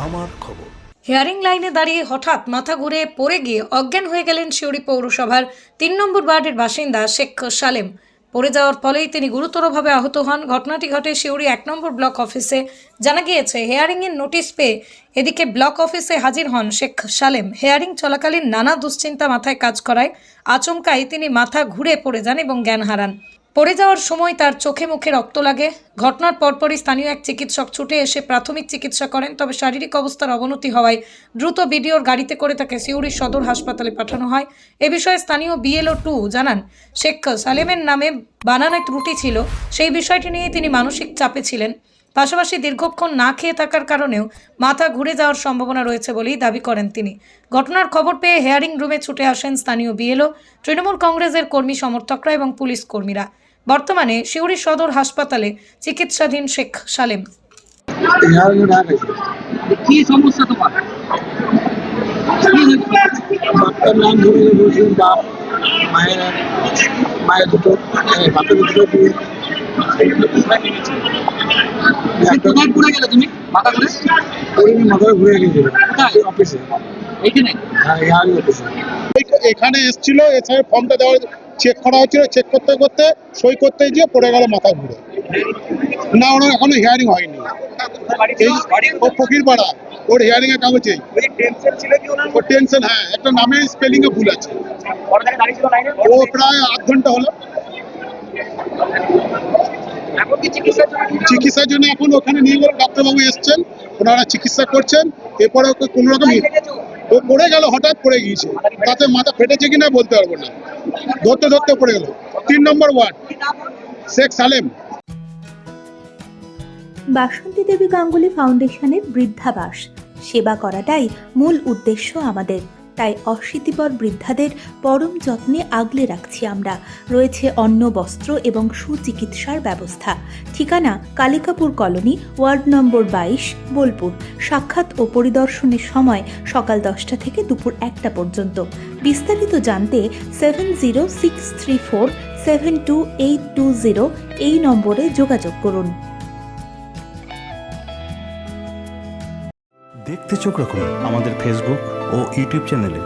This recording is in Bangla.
আমার খবর। হিয়ারিং লাইনে দাঁড়িয়ে হঠাৎ মাথা ঘুরে পড়ে গিয়ে অজ্ঞান হয়ে গেলেন সিউড়ি পৌরসভার ৩ নম্বর ওয়ার্ডের বাসিন্দা শেখ সালেম। পড়ে যাওয়ার ফলেই তিনি গুরুতরভাবে আহত হন। ঘটনাটি ঘটে সিউড়ি ১ নম্বর ব্লক অফিসে। জানা গিয়েছে, হিয়ারিংয়ের নোটিশ পেয়ে এদিকে ব্লক অফিসে হাজির হন শেখ সালেম। হিয়ারিং চলাকালীন নানা দুশ্চিন্তা মাথায় কাজ করায় আচমকাই তিনি মাথা ঘুরে পড়ে যান এবং জ্ঞান হারান। পড়ে যাওয়ার সময় তার চোখে মুখে রক্ত লাগে। ঘটনার পরপরই স্থানীয় এক চিকিৎসক ছুটে এসে প্রাথমিক চিকিৎসা করেন, তবে শারীরিক অবস্থার অবনতি হওয়ায় দ্রুত বিডিওর গাড়িতে করে তাকে সিউড়ি সদর হাসপাতালে পাঠানো হয়। এ বিষয়ে স্থানীয় বিএলও 2 জানান, শেখ সালেমের নামে বানানে ত্রুটি ছিল, সেই বিষয়টি নিয়ে তিনি মানসিক চাপে ছিলেন। পাশাপাশি দীর্ঘক্ষণ না খেয়ে থাকার কারণেও মাথা ঘুরে যাওয়ার সম্ভাবনা রয়েছে বলেই দাবি করেন তিনি। ঘটনার খবর পেয়ে হিয়ারিং রুমে ছুটে আসেন স্থানীয় বিএলও, তৃণমূল কংগ্রেসের কর্মী সমর্থকরা এবং পুলিশ কর্মীরা। বর্তমানে সিউড়ি সদর হাসপাতালে চিকিৎসাধীন শেখ সালেম। কি সমস্যা তোমার? বাচ্চার নাম ধরে বলছিলেন বাপ মায়ের দুটো বাপের দুটো কোথায় ঘুরে গেলে তুমি মাথা ঘুরে? মাথায় ঘুরে গিয়েছিল অফিসে, এইখানে অফিসে এখানে এসেছিল, এসে ফর্মটা দেওয়া চেক করা হচ্ছিল, চেক করতে করতে সই করতে গিয়ে পড়ে গেল মাথা ঘুরে। না, ওর এখনো হিয়ারিং হয়নি। ও ফকির পাড়া, ওর হিয়ারিং এর কাগজে ওর টেনশন। হ্যাঁ, একটা নামের স্পেলিং এ ভুল আছে। ও প্রায় আধ ঘন্টা হলো চিকিৎসার জন্য। এখন ওখানে নিয়ে গেল, ডাক্তারবাবু এসছেন, ওনারা চিকিৎসা করছেন। এরপরে ওকে কোনো রকম ও পড়ে গেল, হঠাৎ পড়ে গিয়েছে, তাতে মাথা ফেটেছে কিনা বলতে পারবো না। ধরতে ধরতে পড়ে গেল। ৩ নম্বর ওয়ার্ড, শেখ সালেম। বাসন্তী দেবী গাঙ্গুলি ফাউন্ডেশনের বৃদ্ধাবাস সেবা করাটাই মূল উদ্দেশ্য আমাদের। তাই অশীতিপর বৃদ্ধাদের পরম যত্নে আগলে রাখছি আমরা। রয়েছে অন্ন, বস্ত্র এবং সুচিকিৎসার ব্যবস্থা। ঠিকানা Kalikapur colony, ward number 22, Bolpur. সাক্ষাৎ ও পরিদর্শনের সময় সকাল 10টা থেকে দুপুর 1টা পর্যন্ত। বিস্তারিত জানতে 7063472820 এই নম্বরে যোগাযোগ করুন। দেখতে চোখ রাখুন আমাদের ফেসবুক ও ইউটিউব চ্যানেলে।